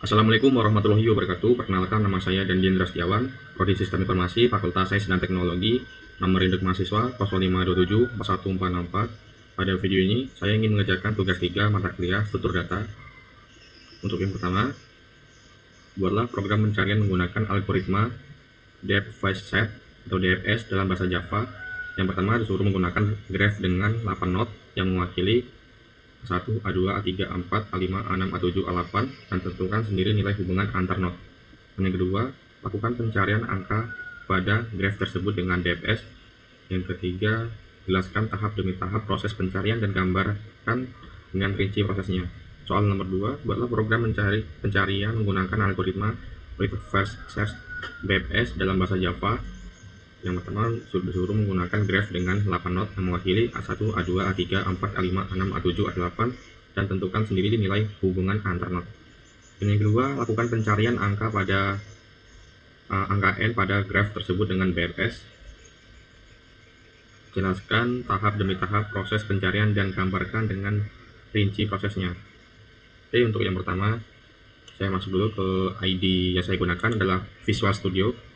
Assalamualaikum warahmatullahi wabarakatuh. Perkenalkan, nama saya Dandindra Setiawan, Prodi Sistem Informasi, Fakultas Sains dan Teknologi, nomor induk mahasiswa 05274144. Pada video ini, saya ingin mengerjakan tugas 3 mata kuliah struktur data. Untuk yang pertama, buatlah program pencarian menggunakan algoritma Depth First Set atau DFS dalam bahasa Java. Yang pertama, disuruh menggunakan graph dengan 8 node yang mewakili A1, A2, A3, A4, A5, A6, A7, A8, dan tentukan sendiri nilai hubungan antar node. Yang kedua, lakukan pencarian angka pada graf tersebut dengan DFS. Yang ketiga, jelaskan tahap demi tahap proses pencarian dan gambarkan dengan rinci prosesnya. Soal nomor 2, buatlah program pencarian menggunakan algoritma Reverse Search BFS dalam bahasa Java. Yang pertama, disuruh menggunakan graf dengan 8 node yang mewakili A1, A2, A3, A4, A5, A6, A7, A8, dan tentukan sendiri nilai hubungan antar node. Yang kedua, lakukan pencarian angka n pada graf tersebut dengan BFS. Jelaskan tahap demi tahap proses pencarian dan gambarkan dengan rinci prosesnya. Oke, untuk yang pertama, saya masuk dulu ke ID yang saya gunakan adalah Visual Studio.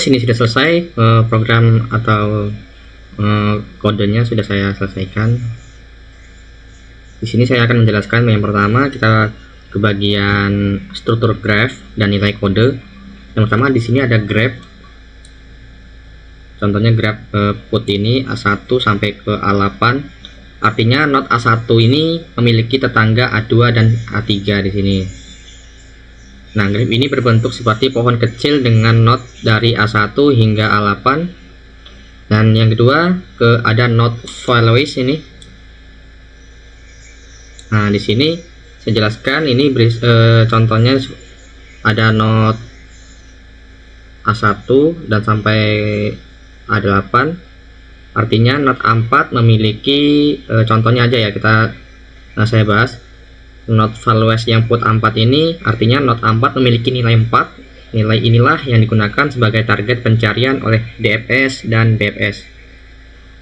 Sini sudah selesai, program atau kodenya sudah saya selesaikan. Di sini saya akan menjelaskan yang pertama, kita ke bagian struktur graph dan nilai kode. Yang pertama di sini ada graph. Contohnya graph put ini A1 sampai ke A8. Artinya node A1 ini memiliki tetangga A2 dan A3 di sini. Nah, graph ini berbentuk seperti pohon kecil dengan node dari A1 hingga A8. Dan yang kedua, ada node values ini. Nah, di sini saya jelaskan ini contohnya ada node A1 dan sampai A8. Artinya node A4 memiliki contohnya aja ya, saya bahas node values yang put A4 ini. Artinya node A4 memiliki nilai 4. Nilai inilah yang digunakan sebagai target pencarian oleh DFS dan DFS.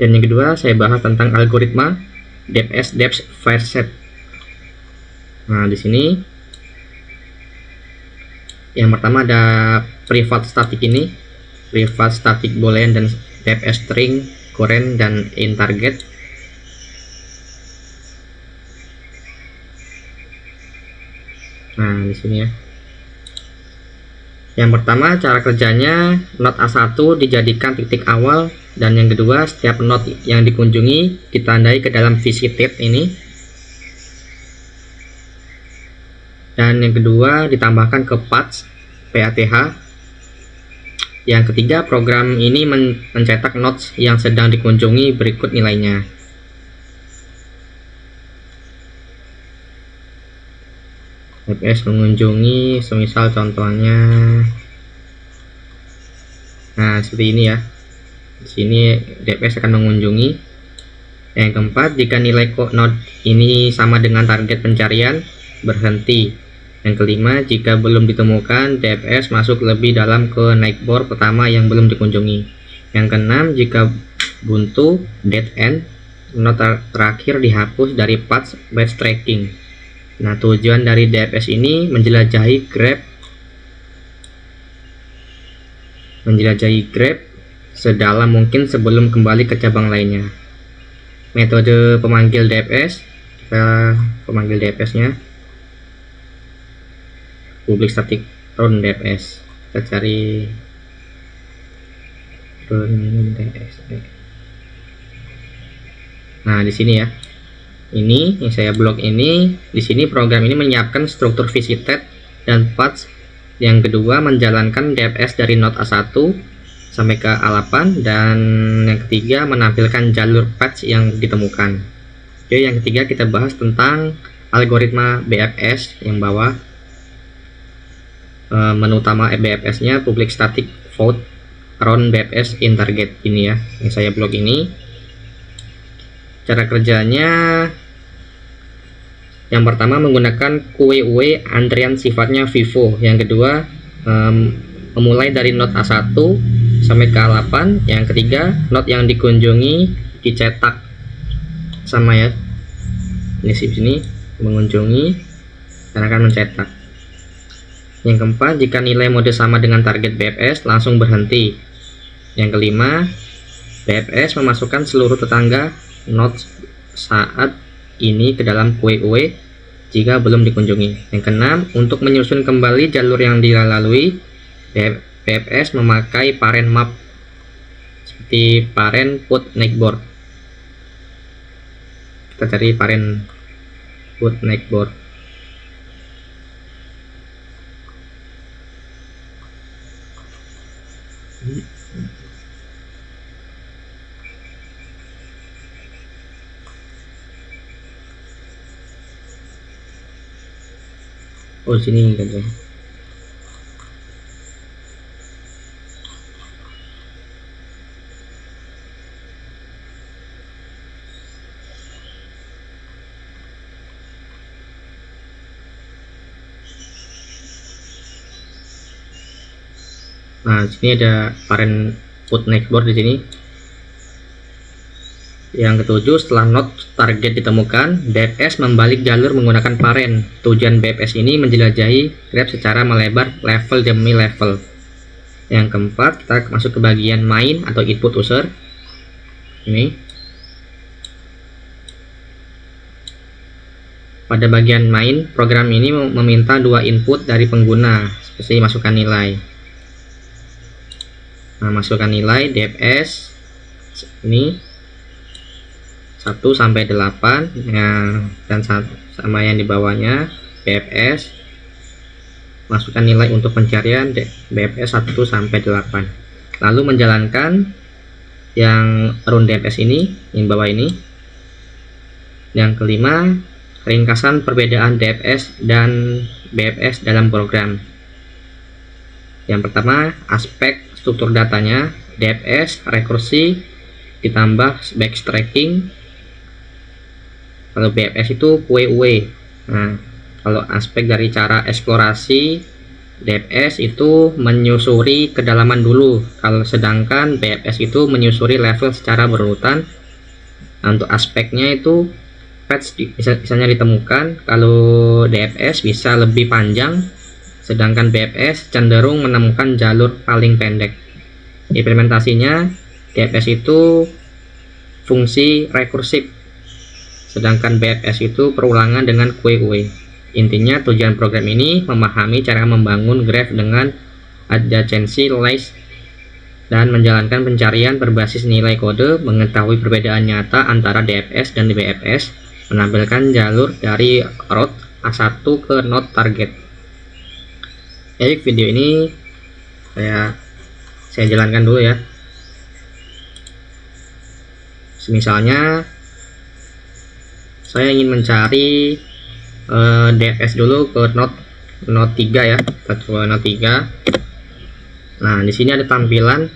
Dan yang kedua, saya bahas tentang algoritma DFS depth first set. Nah, di sini yang pertama ada private static ini, private static boolean dan DFS string, current dan in target. Nah, di sini ya. Yang pertama, cara kerjanya, node A1 dijadikan titik awal, dan yang kedua, setiap node yang dikunjungi ditandai ke dalam visited ini. Dan yang kedua, ditambahkan ke path PATH. Yang ketiga, program ini mencetak nodes yang sedang dikunjungi berikut nilainya. DFS mengunjungi, semisal contohnya, nah seperti ini ya. Di sini DFS akan mengunjungi. Yang keempat, jika nilai node ini sama dengan target pencarian, berhenti. Yang kelima, jika belum ditemukan, DFS masuk lebih dalam ke neighbor pertama yang belum dikunjungi. Yang keenam, jika buntu, dead end, node terakhir dihapus dari path backtracking. Nah, tujuan dari DFS ini menjelajahi graph sedalam mungkin sebelum kembali ke cabang lainnya. Metode pemanggil DFS, kita pemanggil DFS-nya public static run DFS. Kita cari run DFS. Nah, di sini ya. Ini yang saya blok ini, di sini program ini menyiapkan struktur visited dan path. Yang kedua, menjalankan DFS dari node A1 sampai ke A8, dan yang ketiga, menampilkan jalur path yang ditemukan. Oke, yang ketiga kita bahas tentang algoritma BFS yang bawah. Menu utama BFS-nya public static void run BFS in target ini ya, yang saya blok ini. Cara kerjanya, yang pertama menggunakan QW antrian sifatnya vivo. Yang kedua, memulai dari node A1 sampai ke A8. Yang ketiga, node yang dikunjungi dicetak sama ya. Ini sini mengunjungi dan akan mencetak. Yang keempat, jika nilai mode sama dengan target BFS, langsung berhenti. Yang kelima, BFS memasukkan seluruh tetangga node saat ini ke dalam QW jika belum dikunjungi. Yang keenam, untuk menyusun kembali jalur yang dilalui, BFS memakai parent map seperti parent put neighbor. Kita cari parent put neighbor. Oh, sini kan ya. Nah, sini ada parent put neighbor di sini. Yang ketujuh, setelah node target ditemukan, BFS membalik jalur menggunakan parent. Tujuan BFS ini menjelajahi graph secara melebar level demi level. Yang keempat, kita masuk ke bagian main atau input user. Ini. Pada bagian main, program ini meminta dua input dari pengguna, seperti masukkan nilai. Nah, masukkan nilai DFS ini 1 sampai 8 ya, dan sama yang di bawahnya BFS. Masukkan nilai untuk pencarian BFS 1 sampai 8. Lalu menjalankan yang run DFS ini, yang bawah ini. Yang kelima, ringkasan perbedaan DFS dan BFS dalam program. Yang pertama, aspek struktur datanya, DFS, rekursi, ditambah backtracking. Kalau BFS itu QUE. Nah, kalau aspek dari cara eksplorasi, DFS itu menyusuri kedalaman dulu, kalau sedangkan BFS itu menyusuri level secara berurutan. Nah, untuk aspeknya itu patch misalnya ditemukan, kalau DFS bisa lebih panjang, sedangkan BFS cenderung menemukan jalur paling pendek. Implementasinya, DFS itu fungsi rekursif, sedangkan BFS itu perulangan dengan QUE. Intinya tujuan program ini memahami cara membangun graph dengan adjacency list dan menjalankan pencarian berbasis nilai kode, mengetahui perbedaan nyata antara DFS dan BFS, menampilkan jalur dari route A1 ke node target. Jadi video ini saya jalankan dulu ya. Misalnya saya ingin mencari DFS dulu ke node 3 ya, ke node 3. Nah, di sini ada tampilan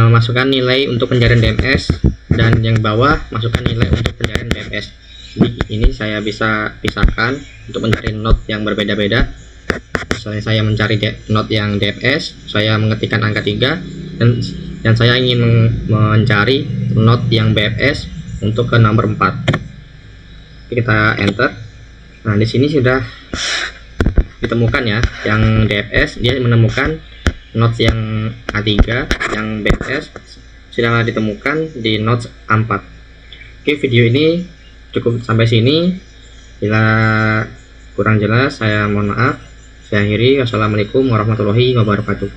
masukkan nilai untuk pencarian DFS, dan yang bawah masukkan nilai untuk pencarian BFS. Jadi ini saya bisa pisahkan untuk mencari node yang berbeda-beda. Misalnya saya mencari node yang DFS, saya mengetikkan angka 3, dan saya ingin mencari node yang BFS untuk ke nomor 4. Kita enter. Nah, di sini sudah ditemukan ya, yang DFS dia menemukan node yang A3, yang BFS sudah ditemukan di node A4. Oke, video ini cukup sampai sini. Bila kurang jelas saya mohon maaf. Saya akhiri. Wassalamualaikum warahmatullahi wabarakatuh.